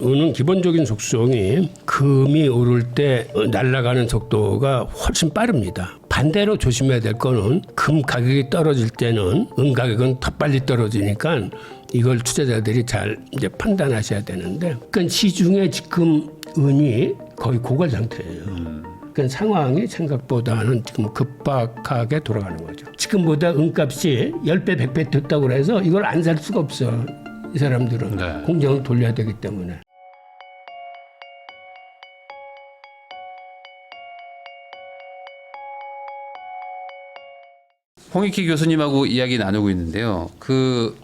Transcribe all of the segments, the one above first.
은은 기본적인 속성이 금이 오를 때 날아가는 속도가 훨씬 빠릅니다. 반대로 조심해야 될 거는 금 가격이 떨어질 때는 은 가격은 더 빨리 떨어지니까 이걸 투자자들이 잘 이제 판단하셔야 되는데, 그러니까 시중에 지금 은이 거의 고갈 상태예요. 그러니까 상황이 생각보다는 지금 급박하게 돌아가는 거죠. 지금보다 은값이 10배, 100배 됐다고 해서 이걸 안 살 수가 없어. 이 사람들은 네. 공정을 돌려야 되기 때문에. 홍익희 교수님하고 이야기 나누고 있는데요.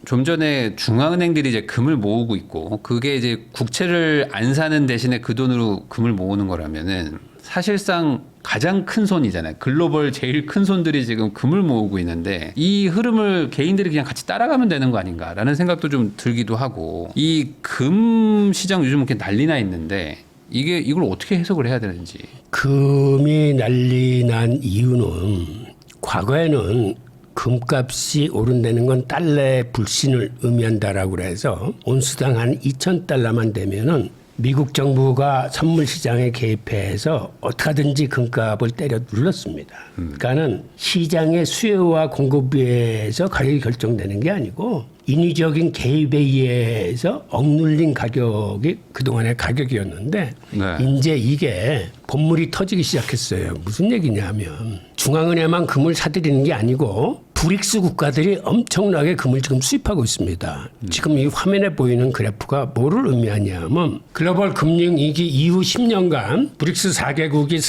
좀 전에 중앙은행들이 이제 금을 모으고 있고, 그게 이제 국채를 안 사는 대신에 그 돈으로 금을 모으는 거라면은 사실상 가장 큰 손이잖아요. 글로벌 제일 큰 손들이 지금 금을 모으고 있는데, 이 흐름을 개인들이 그냥 같이 따라가면 되는 거 아닌가라는 생각도 좀 들기도 하고, 이 금 시장 요즘 이렇게 난리나 있는데 이걸 어떻게 해석을 해야 되는지. 금이 난리 난 이유는, 과거에는 금값이 오른다는 건 달러의 불신을 의미한다라고 그래서 온수당 한 2,000달러만 되면은 미국 정부가 선물 시장에 개입해서 어떻게든지 금값을 때려 눌렀습니다. 그러니까는 시장의 수요와 공급에 의해서 가격이 결정되는 게 아니고 인위적인 개입에 의해서 억눌린 가격이 그동안의 가격이었는데, 네. 이제 이게 본물이 터지기 시작했어요. 무슨 얘기냐면 중앙은행만 금을 사들이는 게 아니고 브릭스 국가들이 엄청나게 금을 지금 수입하고 있습니다. 지금 이 화면에 보이는 그래프가 뭐를 의미하냐면, 글로벌 금융위기 이후 10년간 브릭스 4개국이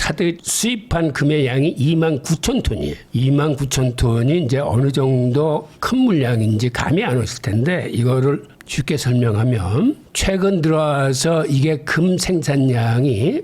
수입한 금의 양이 29,000톤이에요. 29,000톤이 이제 어느 정도 큰 물량인지 감이 안 왔을 텐데, 이거를 쉽게 설명하면 최근 들어와서 이게 금 생산량이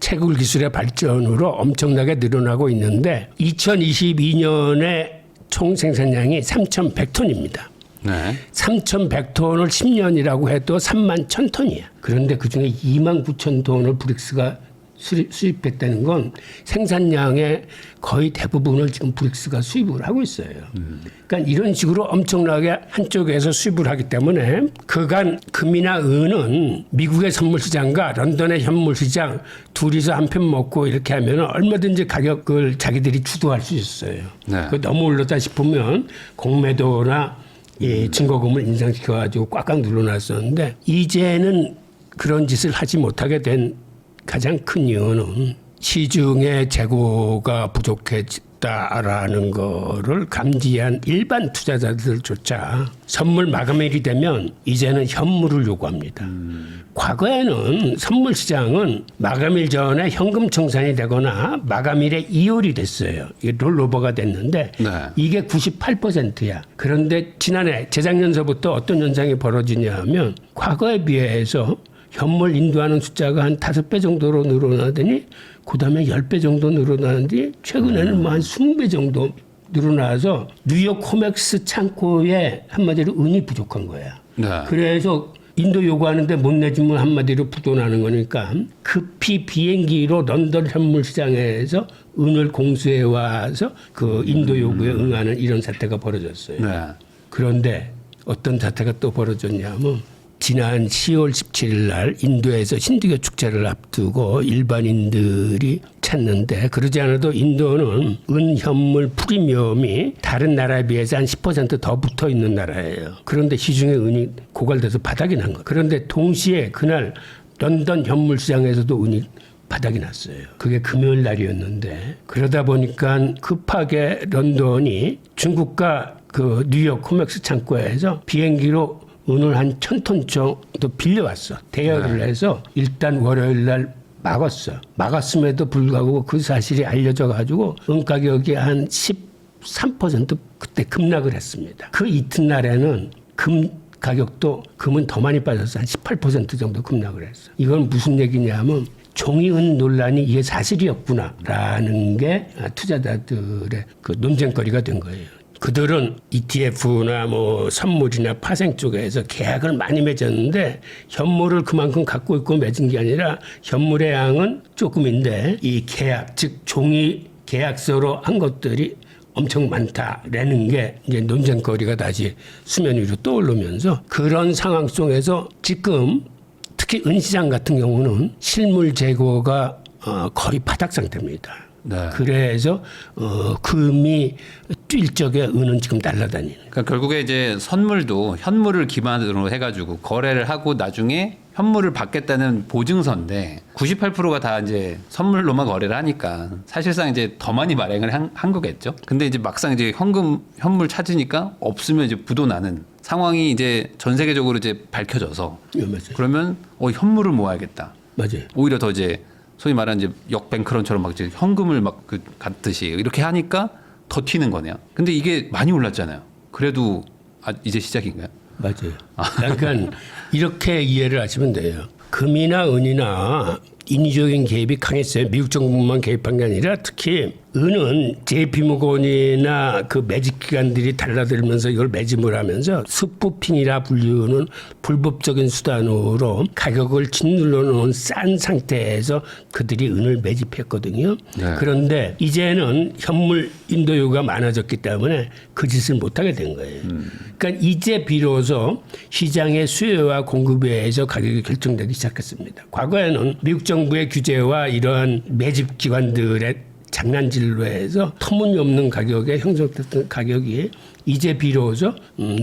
채굴 기술의 발전으로 엄청나게 늘어나고 있는데, 2022년에 총 생산량이 3,100톤입니다. 네. 3,100톤을 10년이라고 해도 31,000톤이야. 그런데 그중에 29,000톤을 브릭스가 수입했다는 건 생산량의 거의 대부분을 지금 브릭스가 수입을 하고 있어요. 그러니까 이런 식으로 엄청나게 한쪽에서 수입을 하기 때문에 그간 금이나 은은 미국의 선물시장과 런던의 현물시장 둘이서 한 편 먹고 이렇게 하면 얼마든지 가격을 자기들이 주도할 수 있어요. 네. 너무 올랐다 싶으면 공매도나 증거금을 인상시켜가지고 꽉꽉 눌러놨었는데, 이제는 그런 짓을 하지 못하게 된 가장 큰 이유는 시중의 재고가 부족했다라는 거를 감지한 일반 투자자들조차 선물 마감일이 되면 이제는 현물을 요구합니다. 과거에는 선물 시장은 마감일 전에 현금 청산이 되거나 마감일에 이율이 됐어요. 이게 롤오버가 됐는데, 네. 이게 98%야. 그런데 재작년서부터 어떤 현상이 벌어지냐면, 과거에 비해서 현물 인도하는 숫자가 한 5배 정도로 늘어나더니 그다음에 10배 정도 늘어나는데, 최근에는 뭐 한 20배 정도 늘어나서 뉴욕 코맥스 창고에 한마디로 은이 부족한 거야. 네. 그래서 인도 요구하는데 못 내주면 한마디로 부도나는 거니까 급히 비행기로 런던 현물 시장에서 은을 공수해 와서 그 인도 요구에 응하는 이런 사태가 벌어졌어요. 네. 그런데 어떤 사태가 또 벌어졌냐면, 지난 10월 17일 날 인도에서 힌두교 축제를 앞두고 일반인들이 찾는데, 그러지 않아도 인도는 은 현물 프리미엄이 다른 나라에 비해서 한 10% 더 붙어 있는 나라예요. 그런데 시중에 은이 고갈돼서 바닥이 난 거예요. 그런데 동시에 그날 런던 현물 시장에서도 은이 바닥이 났어요. 그게 금요일 날이었는데, 그러다 보니까 급하게 런던이 중국과 그 뉴욕 코맥스 창고에서 비행기로 은을 한 1,000톤 정도 빌려왔어. 대여를 해서 일단 월요일 날 막았어. 막았음에도 불구하고 그 사실이 알려져가지고 은 가격이 한 13% 그때 급락을 했습니다. 그 이튿날에는 금 가격도, 금은 더 많이 빠져서 한 18% 정도 급락을 했어. 이건 무슨 얘기냐면, 종이은 논란이 이게 사실이었구나라는 게 투자자들의 그 논쟁거리가 된 거예요. 그들은 ETF나 뭐 선물이나 파생 쪽에서 계약을 많이 맺었는데, 현물을 그만큼 갖고 있고 맺은 게 아니라 현물의 양은 조금인데 이 계약, 즉 종이 계약서로 한 것들이 엄청 많다라는 게 이제 논쟁거리가 다시 수면 위로 떠오르면서, 그런 상황 속에서 지금 특히 특히 은시장 같은 경우는 실물 재고가 거의 바닥 상태입니다. 네. 그래서 금이 뛸 적에 은은 지금 날아다니는. 그러니까 결국에 이제 선물도 현물을 기반으로 해가지고 거래를 하고 나중에 현물을 받겠다는 보증서인데 98%가 다 이제 선물로만 거래를 하니까 사실상 이제 더 많이 발행을 한 거겠죠. 근데 이제 막상 이제 현물 찾으니까 없으면 이제 부도나는 상황이 이제 전 세계적으로 이제 밝혀져서 예, 맞아요. 그러면 현물을 모아야겠다. 맞아요. 오히려 더 이제 소위 말하는 이제 역뱅크런처럼 막 이제 현금을 막 갖듯이 이렇게 하니까 더 튀는 거네요. 근데 이게 많이 올랐잖아요. 그래도 이제 시작인가요? 맞아요. 그러니까 이렇게 이해를 하시면 돼요. 금이나 은이나 인위적인 개입이 강했어요. 미국 정부만 개입한 게 아니라 특히 은은 JP모건이나 그 매집 기관들이 달라들면서 이걸 매집을 하면서 스푸핑이라 불리우는 불법적인 수단으로 가격을 짓눌러 놓은 싼 상태에서 그들이 은을 매집했거든요. 네. 그런데 이제는 현물 인도유가 많아졌기 때문에 그 짓을 못하게 된 거예요. 그러니까 이제 비로소 시장의 수요와 공급에 의해서 가격이 결정되기 시작했습니다. 과거에는 미국 정부의 규제와 이러한 매집 기관들의 장난질로 해서 터무니없는 가격에 형성됐던 가격이 이제 비로소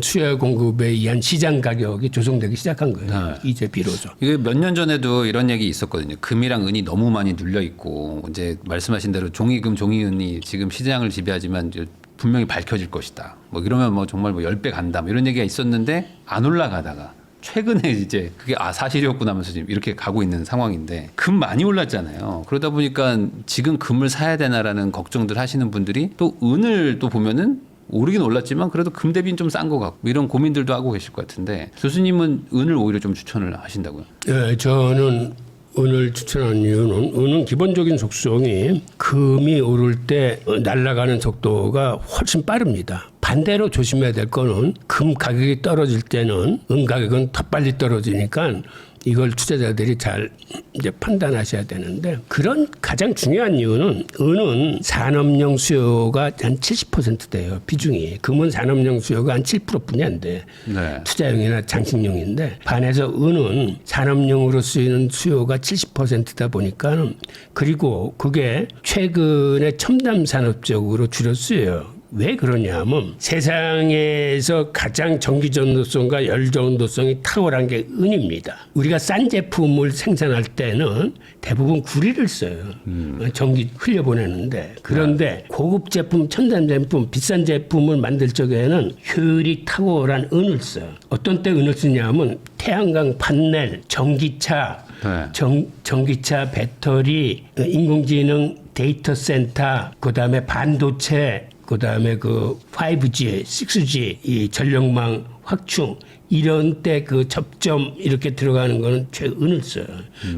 수요 공급에 의한 시장 가격이 조성되기 시작한 거예요. 네. 이제 비로소. 이게 몇 년 전에도 이런 얘기 있었거든요. 금이랑 은이 너무 많이 눌려 있고 이제 말씀하신 대로 종이금, 종이은이 지금 시장을 지배하지만 이제 분명히 밝혀질 것이다. 뭐 이러면 뭐 정말 뭐 10배 간다. 뭐 이런 얘기가 있었는데 안 올라가다가 최근에 이제 그게 사실이었구나 하면서 지금 이렇게 가고 있는 상황인데 금 많이 올랐잖아요. 그러다 보니까 지금 금을 사야 되나라는 걱정들 하시는 분들이 또 은을 또 보면은 오르긴 올랐지만 그래도 금 대비는 좀 싼 것 같고 이런 고민들도 하고 계실 것 같은데 교수님은 은을 오히려 좀 추천을 하신다고요? 네, 저는 은을 추천한 이유는 은은 기본적인 속성이 금이 오를 때 날아가는 속도가 훨씬 빠릅니다. 반대로 조심해야 될 거는 금 가격이 떨어질 때는 은 가격은 더 빨리 떨어지니까 이걸 투자자들이 잘 이제 판단하셔야 되는데 그런 가장 중요한 이유는 은은 산업용 수요가 한 70% 돼요. 비중이. 금은 산업용 수요가 한 7%뿐이 안 돼. 네. 투자용이나 장식용인데 반해서 은은 산업용으로 쓰이는 수요가 70%다 보니까 그리고 그게 최근에 첨단 산업 쪽으로 줄여 쓰여요. 왜 그러냐면 세상에서 가장 전기 전도성과 열 전도성이 탁월한 게 은입니다. 우리가 싼 제품을 생산할 때는 대부분 구리를 써요. 전기 흘려보내는데 그런데 고급 제품, 첨단 제품, 비싼 제품을 만들 적에는 효율이 탁월한 은을 써요. 어떤 때 은을 쓰냐면 태양광 판넬, 전기차, 네. 전기차 배터리, 인공지능 데이터 센터, 그다음에 반도체, 그다음에 그 5G, 6G 이 전력망 확충 이런 때 그 접점 이렇게 들어가는 거는 최은을 써요.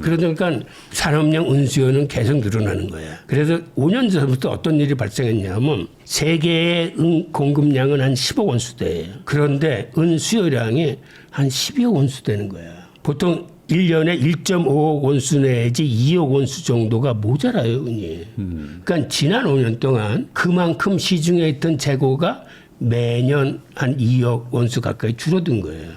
그러니까 산업용 은 수요는 계속 늘어나는 거야. 그래서 5년 전부터 어떤 일이 발생했냐면 세계의 은 공급량은 한 10억 온수대예요. 그런데 은 수요량이 한 12억 온수 되는 거야. 보통 1년에 1.5억 온수 내지 2억 온수 정도가 모자라요, 은이. 그러니까 지난 5년 동안 그만큼 시중에 있던 재고가 매년 한 2억 온수 가까이 줄어든 거예요.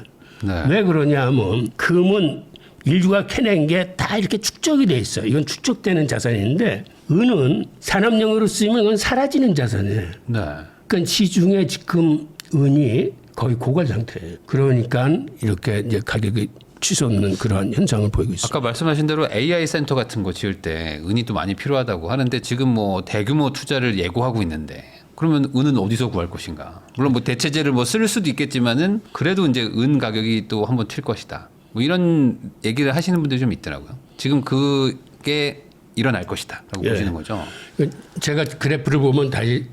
네. 왜 그러냐 하면 금은 인류가 캐낸 게 다 이렇게 축적이 돼 있어요. 이건 축적되는 자산인데 은은 산업용으로 쓰이면 이건 사라지는 자산이에요. 네. 그러니까 시중에 지금 은이 거의 고갈 상태예요. 그러니까 이렇게 이제 가격이 치솟는 그러한 현상을 보이고 있습니다. 아까 말씀하신 대로 AI 센터 같은 거 지을 때 은이 또 많이 필요하다고 하는데 지금 뭐 대규모 투자를 예고하고 있는데 그러면 은은 어디서 구할 것인가? 물론 뭐 대체재를 뭐 쓸 수도 있겠지만은 그래도 이제 은 가격이 또 한번 튈 것이다. 뭐 이런 얘기를 하시는 분들이 좀 있더라고요. 지금 그게 일어날 것이다라고 예. 보시는 거죠. 제가 그래프를 보면 다시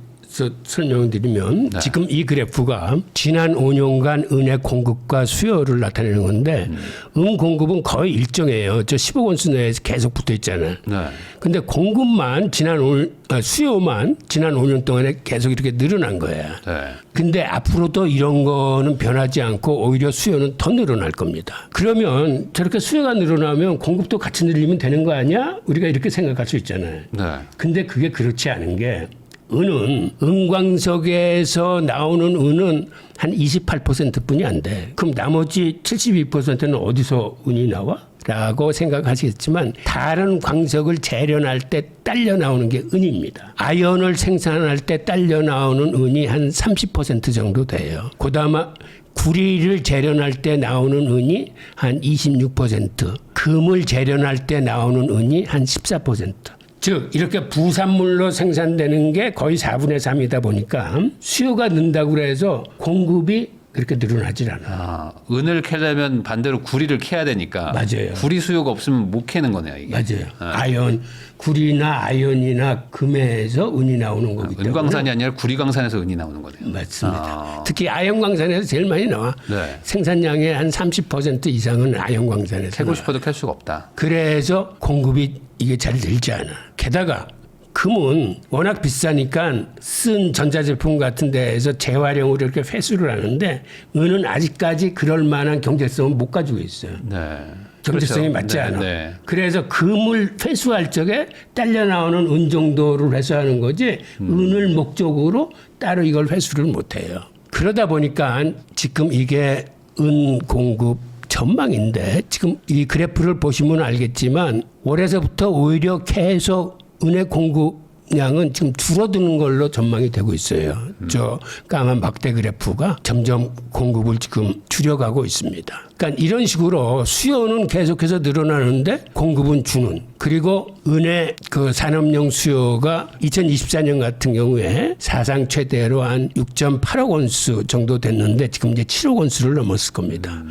설명드리면 네. 지금 이 그래프가 지난 5년간 은의 공급과 수요를 나타내는 건데 은 공급은 거의 일정해요. 저 15억 온수 내에서 계속 붙어 있잖아요. 네. 근데 공급만 수요만 지난 5년 동안에 계속 이렇게 늘어난 거야. 네. 근데 앞으로도 이런 거는 변하지 않고 오히려 수요는 더 늘어날 겁니다. 그러면 저렇게 수요가 늘어나면 공급도 같이 늘리면 되는 거 아니야? 우리가 이렇게 생각할 수 있잖아요. 네. 근데 그게 그렇지 않은 게 은은 은광석에서 나오는 은은 한 28%뿐이 안 돼. 그럼 나머지 72%는 어디서 은이 나와? 라고 생각하시겠지만 다른 광석을 재련할 때 딸려 나오는 게 은입니다. 아연을 생산할 때 딸려 나오는 은이 한 30% 정도 돼요. 그다음에 구리를 재련할 때 나오는 은이 한 26%, 금을 재련할 때 나오는 은이 한 14%. 즉 이렇게 부산물로 생산되는 게 거의 4분의 3이다 보니까 수요가 는다고 해서 공급이 그렇게 늘어나질 않아요. 은을 캐려면 반대로 구리를 캐야 되니까. 맞아요. 구리 수요가 없으면 못 캐는 거네요, 이게. 맞아요. 아연, 구리나 아연이나 금에서 은이 나오는 거기 때문에. 은광산이 아니라 구리광산에서 은이 나오는 거네요. 맞습니다. 특히 아연광산에서 제일 많이 나와. 네. 생산량의 한 30% 이상은 아연광산에서 캐고 나와. 싶어도 캘 수가 없다. 그래서 공급이 이게 잘 늘지 않아. 게다가 금은 워낙 비싸니까 쓴 전자제품 같은 데에서 재활용으로 이렇게 회수를 하는데 은은 아직까지 그럴 만한 경제성은 못 가지고 있어요. 네. 경제성이 그렇죠. 맞지 네, 않아. 네. 그래서 금을 회수할 적에 딸려 나오는 은 정도를 회수하는 거지 은을 목적으로 따로 이걸 회수를 못 해요. 그러다 보니까 지금 이게 은 공급 전망인데 지금 이 그래프를 보시면 알겠지만 올해서부터 오히려 계속 은의 공급량은 지금 줄어드는 걸로 전망이 되고 있어요. 저 까만 막대 그래프가 점점 공급을 지금 줄여가고 있습니다. 그러니까 이런 식으로 수요는 계속해서 늘어나는데 공급은 주는. 그리고 은의 그 산업용 수요가 2024년 같은 경우에 사상 최대로 한 6.8억 온수 정도 됐는데 지금 이제 7억 온수를 넘었을 겁니다.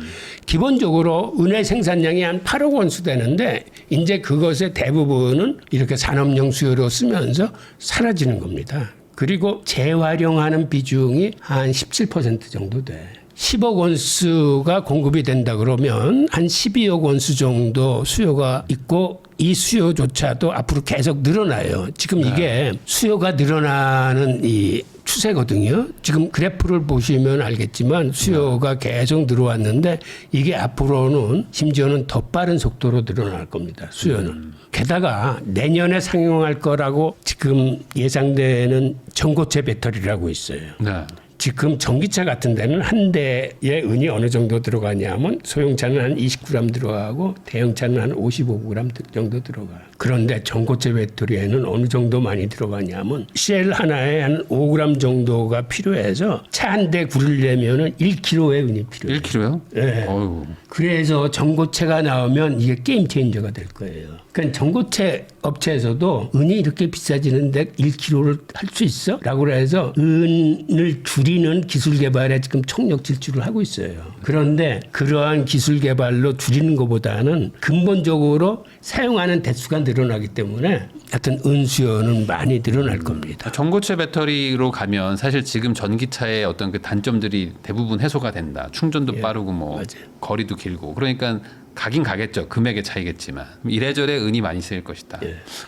기본적으로 은의 생산량이 한 8억 온수 되는데 이제 그것의 대부분은 이렇게 산업용 수요로 쓰면서 사라지는 겁니다. 그리고 재활용하는 비중이 한 17% 정도 돼. 10억 온수가 공급이 된다 그러면 한 12억 온수 정도 수요가 있고 이 수요조차도 앞으로 계속 늘어나요. 지금 이게 수요가 늘어나는 이 추세거든요. 지금 그래프를 보시면 알겠지만 수요가 계속 늘어왔는데 이게 앞으로는 심지어는 더 빠른 속도로 늘어날 겁니다. 수요는. 게다가 내년에 상용할 거라고 지금 예상되는 전고체 배터리라고 있어요. 네. 지금 전기차 같은 데는 한 대에 은이 어느 정도 들어가냐면 소형차는 한 20g 들어가고 대형차는 한 55g 정도 들어가요. 그런데 전고체 배터리에는 어느 정도 많이 들어가냐면 셀 하나에 한 5g 정도가 필요해서 차 한 대 구리려면은 1kg의 은이 필요해요. 1kg요? 네. 어휴. 그래서 전고체가 나오면 이게 게임 체인저가 될 거예요. 그러니까 전고체 업체에서도 은이 이렇게 비싸지는데 1kg를 할 수 있어? 라고 해서 은을 줄이는 기술 개발에 지금 총력 질주를 하고 있어요. 그런데 그러한 기술 개발로 줄이는 것보다는 근본적으로 사용하는 대수가 늘어나기 때문에 하여튼 은 수요는 많이 늘어날 겁니다. 전고체 배터리로 가면 사실 지금 전기차의 어떤 그 단점들이 대부분 해소가 된다. 충전도 빠르고 뭐 맞아요. 거리도 길고. 그러니까 가긴 가겠죠. 금액의 차이겠지만 이래저래 은이 많이 쓰일 것이다.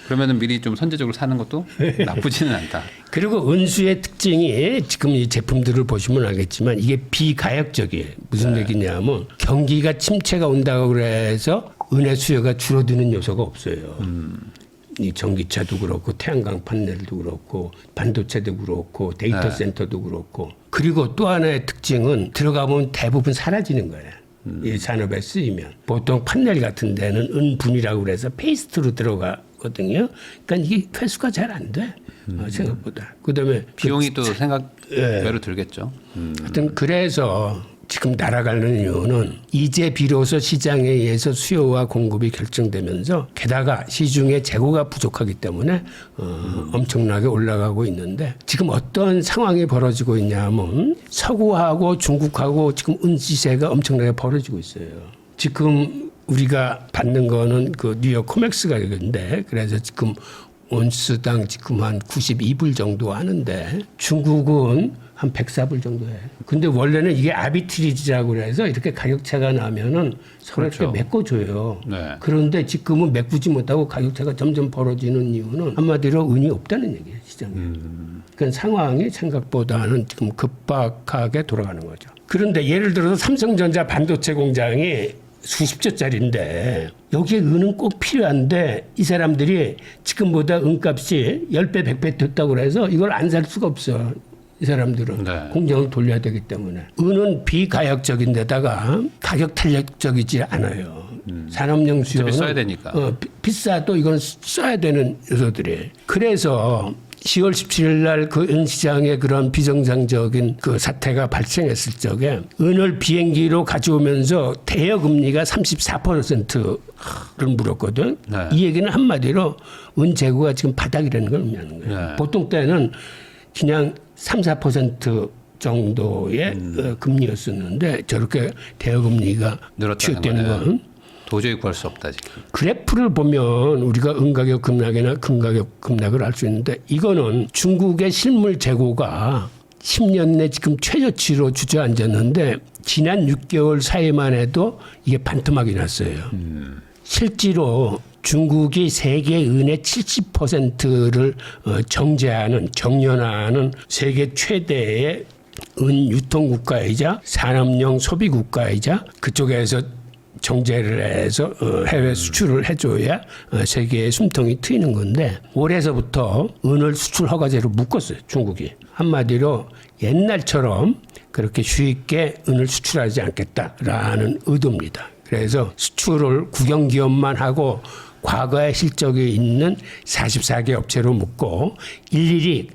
그러면은 미리 좀 선제적으로 사는 것도 나쁘지는 않다. 그리고 은수의 특징이 지금 이 제품들을 보시면 알겠지만 이게 비가역적이에요. 무슨 얘기냐면 경기가 침체가 온다고 그래서 은의 수요가 줄어드는 요소가 없어요. 이 전기차도 그렇고 태양광 판넬도 그렇고 반도체도 그렇고 데이터 센터도 그렇고 그리고 또 하나의 특징은 들어가면 대부분 사라지는 거예요. 이 산업에 쓰이면 보통 판넬 같은 데는 은분이라고 그래서 페이스트로 들어가거든요. 그러니까 이게 회수가 잘 안 돼. 생각보다. 그다음에 비용이 또 생각외로 들겠죠. 하여튼 그래서 지금 날아가는 이유는 이제 비로소 시장에 의해서 수요와 공급이 결정되면서 게다가 시중에 재고가 부족하기 때문에 엄청나게 올라가고 있는데 지금 어떤 상황이 벌어지고 있냐면 서구하고 중국하고 지금 은 시세가 엄청나게 벌어지고 있어요. 지금 우리가 받는 거는 그 뉴욕 코맥스 가격인데 그래서 지금 온스당 지금 한 92불 정도 하는데 중국은 한 104불 정도 해. 근데 원래는 이게 아비트리지라고 해서 이렇게 가격차가 나면은 서로 그렇죠. 이렇게 메꿔줘요. 네. 그런데 지금은 메꾸지 못하고 가격차가 점점 벌어지는 이유는 한마디로 은이 없다는 얘기예요, 시장에. 그러니까 상황이 생각보다는 지금 급박하게 돌아가는 거죠. 그런데 예를 들어서 삼성전자 반도체 공장이 수십조짜리인데 여기에 은은 꼭 필요한데 이 사람들이 지금보다 은값이 10배, 100배 됐다고 그래서 이걸 안 살 수가 없어. 이 사람들은 네. 공장을 돌려야 되기 때문에 은은 비가역적인데다가 가격 탄력적이지 않아요. 산업용 수요는 써야 되니까. 비싸도 이건 써야 되는 요소들이. 그래서 10월 17일 날 그 은시장에 그런 비정상적인 그 사태가 발생했을 적에 은을 비행기로 가져오면서 대여금리가 34%를 물었거든. 네. 이 얘기는 한마디로 은 재고가 지금 바닥이라는 걸 의미하는 거예요. 네. 보통 때는 그냥 3, 4% 정도의 금리였었는데 저렇게 대여금리가 늘었다는 취급되는 거는 건 도저히 구할 수 없다 지금. 그래프를 보면 우리가 은가격 급락이나 금가격 급락을 알 수 있는데 이거는 중국의 실물 재고가 10년 내 지금 최저치로 주저앉았는데 지난 6개월 사이만 해도 이게 반토막이 났어요. 실제로 중국이 세계 은의 70%를 정연화하는 세계 최대의 은 유통 국가이자 산업용 소비 국가이자 그쪽에서 정제를 해서 해외 수출을 해줘야 세계의 숨통이 트이는 건데 올해서부터 은을 수출 허가제로 묶었어요. 중국이. 한마디로 옛날처럼 그렇게 쉽게 은을 수출하지 않겠다라는 의도입니다. 그래서 수출을 국영기업만 하고 과거의 실적이 있는 44개 업체로 묶고 일일이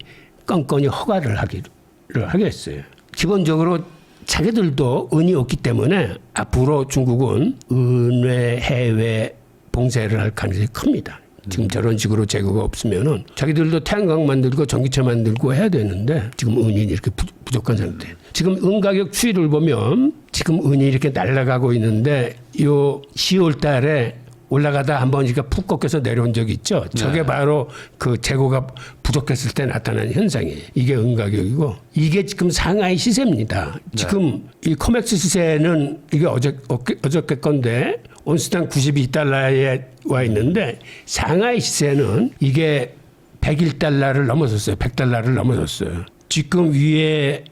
건건히 허가를 하겠어요. 기본적으로 자기들도 은이 없기 때문에 앞으로 중국은 은외 해외 봉쇄를 할 가능성이 큽니다. 지금 저런 식으로 재고가 없으면은 자기들도 태양광 만들고 전기차 만들고 해야 되는데 지금 은이 이렇게 부족한 상태. 지금 은 가격 추이를 보면 지금 은이 이렇게 날아가고 있는데 요 10월 달에 올라가다 한번 이렇게 푹 꺾여서 내려온 적이 있죠. 저게 바로 그 재고가 부족했을 때 나타나는 현상이에요. 이게 은 가격이고 이게 지금 상하이 시세입니다. 지금 이 코맥스 시세는 이게 어저께 건데 온스당 92달러에 와 있는데 상하이 시세는 이게 101달러를 넘어섰어요. 100달러를 넘어섰어요. 지금 위에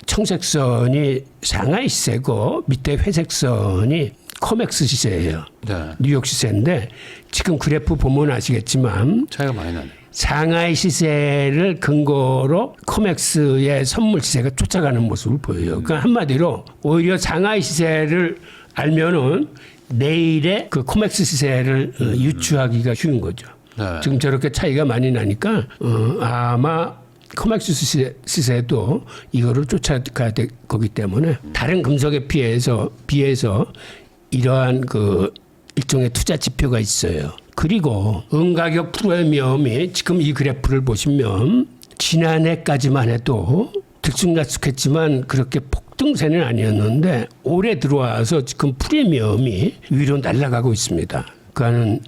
청색선이 상하이 시세고 밑에 회색선이 코맥스 시세예요. 네. 뉴욕 시세인데 지금 그래프 보면 아시겠지만 차이가 많이 나네. 상하이 시세를 근거로 코맥스의 선물 시세가 쫓아가는 모습을 보여요. 그러니까 한마디로 오히려 상하이 시세를 알면은 내일의 그 코맥스 시세를 유추하기가 쉬운 거죠. 네. 지금 저렇게 차이가 많이 나니까 아마 코맥스 시세도 이거를 쫓아가야 될 거기 때문에 다른 금속에 비해서 이러한 그 일종의 투자 지표가 있어요. 그리고 은 가격 프리미엄이 지금 이 그래프를 보시면 지난해까지만 해도 들쑥날쑥했지만 그렇게 폭등세는 아니었는데 올해 들어와서 지금 프리미엄이 위로 날아가고 있습니다. 그거는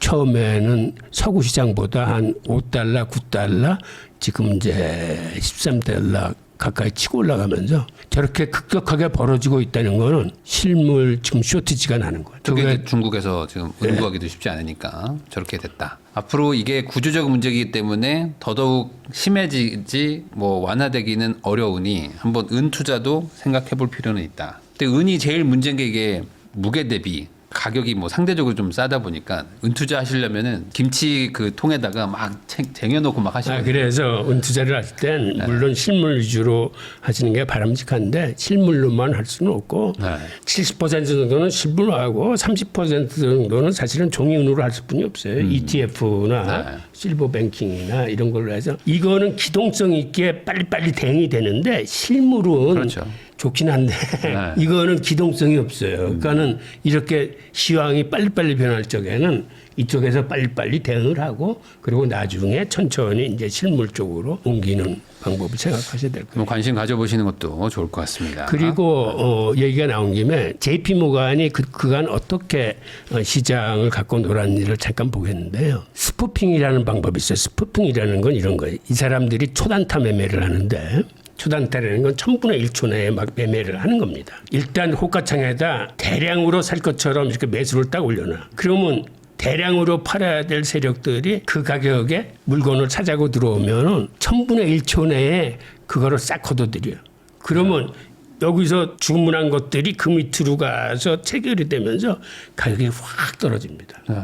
처음에는 서구 시장보다 한 5달러, 9달러, 지금 이제 13달러 가까이 치고 올라가면서 저렇게 급격하게 벌어지고 있다는 거는 실물 지금 쇼티지가 나는 거예요. 그게 중국에서 지금 은 구하기도 쉽지 않으니까 저렇게 됐다. 앞으로 이게 구조적 문제이기 때문에 더더욱 심해지지 뭐 완화되기는 어려우니 한번 은 투자도 생각해 볼 필요는 있다. 근데 은이 제일 문제인 게 이게 무게 대비 가격이 뭐 상대적으로 좀 싸다 보니까 은 투자하시려면은 김치 그 통에다가 막 쟁여놓고 막 하시거든요. 그래서 은 투자를 하실 땐 물론 실물 위주로 하시는 게 바람직한데 실물로만 할 수는 없고 70% 정도는 실물하고 30% 정도는 사실은 종이은으로 할 수뿐이 없어요. ETF나 실버 뱅킹이나 이런 걸로 해서 이거는 기동성 있게 빨리빨리 대응이 되는데 실물은 그렇죠. 좋긴 한데 이거는 기동성이 없어요. 그러니까는 이렇게 시황이 빨리빨리 변할 적에는 이쪽에서 빨리빨리 대응을 하고 그리고 나중에 천천히 이제 실물 쪽으로 옮기는 방법을 생각하셔야 될 거예요. 관심 가져보시는 것도 좋을 것 같습니다. 그리고 얘기가 나온 김에 JP 모간이 그간 어떻게 시장을 갖고 놀았는지를 잠깐 보겠는데요. 스푸핑이라는 방법이 있어요. 스푸핑이라는 건 이런 거예요. 이 사람들이 초단타 매매를 하는데 초단타라는 건 1000분의 1초 내에 막 매매를 하는 겁니다. 일단 호가창에다 대량으로 살 것처럼 이렇게 매수를 딱 올려놔. 그러면 대량으로 팔아야 될 세력들이 그 가격에 물건을 사자고 들어오면 1000분의 1초 내에 그거를 싹 걷어들여요. 그러면 여기서 주문한 것들이 그 밑으로 가서 체결이 되면서 가격이 확 떨어집니다. 네.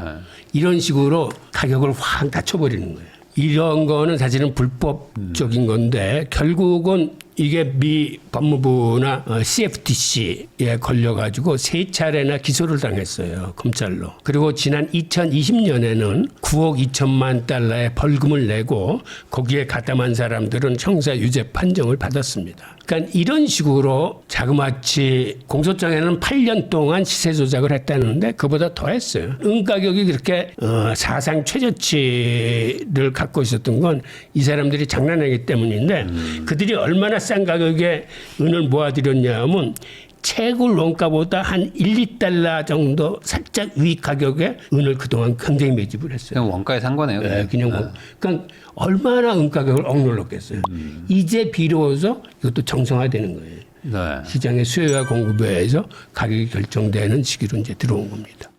이런 식으로 가격을 확 낮춰버리는 거예요. 이런 거는 사실은 불법적인 건데 결국은 이게 미 법무부나 CFTC에 걸려가지고 3차례나 기소를 당했어요. 검찰로. 그리고 지난 2020년에는 9억 2천만 달러의 벌금을 내고 거기에 가담한 사람들은 형사 유죄 판정을 받았습니다. 그러니까 이런 식으로 자그마치 공소장에는 8년 동안 시세 조작을 했다는데 그보다 더 했어요. 은 가격이 그렇게 사상 최저치를 갖고 있었던 건 이 사람들이 장난하기 때문인데 그들이 얼마나 싼 가격에 은을 모아들였냐 하면 채굴 원가보다 한 1, 2달러 정도 살짝 위 가격에 은을 그동안 굉장히 매집을 했어요. 그냥 원가에 산 거네요. 네, 그냥 그러니까 얼마나 은 가격을 억눌렀겠어요. 이제 비로소 이것도 정상화되는 거예요. 네. 시장의 수요와 공급에 의해서 가격이 결정되는 시기로 이제 들어온 겁니다.